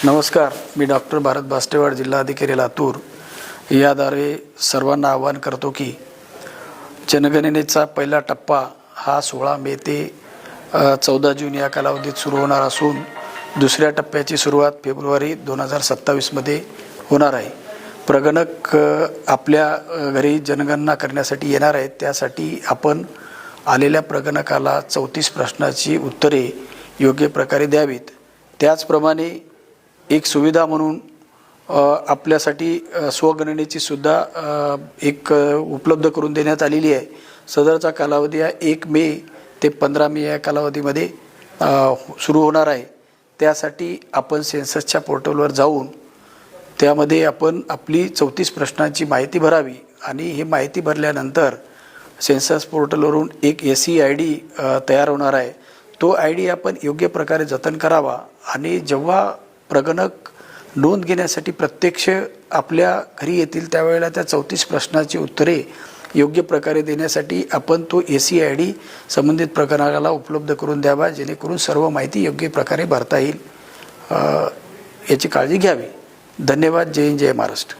नमस्कार, मी डॉक्टर भारत बास्टेवाड, जिल्हाधिकारी लातूर याद्वारे सर्वांना आवाहन करतो की जनगणनेचा पहिला टप्पा हा 16 मे ते 14 जून या कालावधीत सुरू होणार असून दुसऱ्या टप्प्याची सुरुवात फेब्रुवारी 2027 मध्ये होणार आहे। प्रगणक आपल्या घरी जनगणना करण्यासाठी येणार आहेत। त्यासाठी आपण आलेल्या प्रगणकाला 34 प्रश्नाची उत्तरे योग्य प्रकारे द्यावीत। त्याचप्रमाणे एक सुविधा म्हणून आपल्यासाठी स्वगणनेची सुद्धा एक उपलब्ध करून देण्यात आलेली आहे। सदरचा कालावधी हा 1 मे ते 15 मे या कालावधीमध्ये सुरू होणार आहे। त्यासाठी आपण सेन्ससच्या पोर्टलवर जाऊन त्यामध्ये आपण आपली 34 प्रश्नांची माहिती भरावी आणि ही माहिती भरल्यानंतर सेन्सस पोर्टलवरून एक SEID तयार होणार आहे। तो ID आपण योग्य प्रकारे जतन करावा आणि जेव्हा प्रगणक नोंद घेण्यासाठी प्रत्यक्ष आपल्या घरी येतील त्यावेळेला त्या 34 प्रश्नाची उत्तरे योग्य प्रकारे देण्यासाठी आपण तो SEID संबंधित प्रकरणाला उपलब्ध करून द्यावा, जेणेकरून सर्व माहिती योग्य प्रकारे भरता येईल। याची काळजी घ्यावी। धन्यवाद। जय हिंद, जय महाराष्ट्र।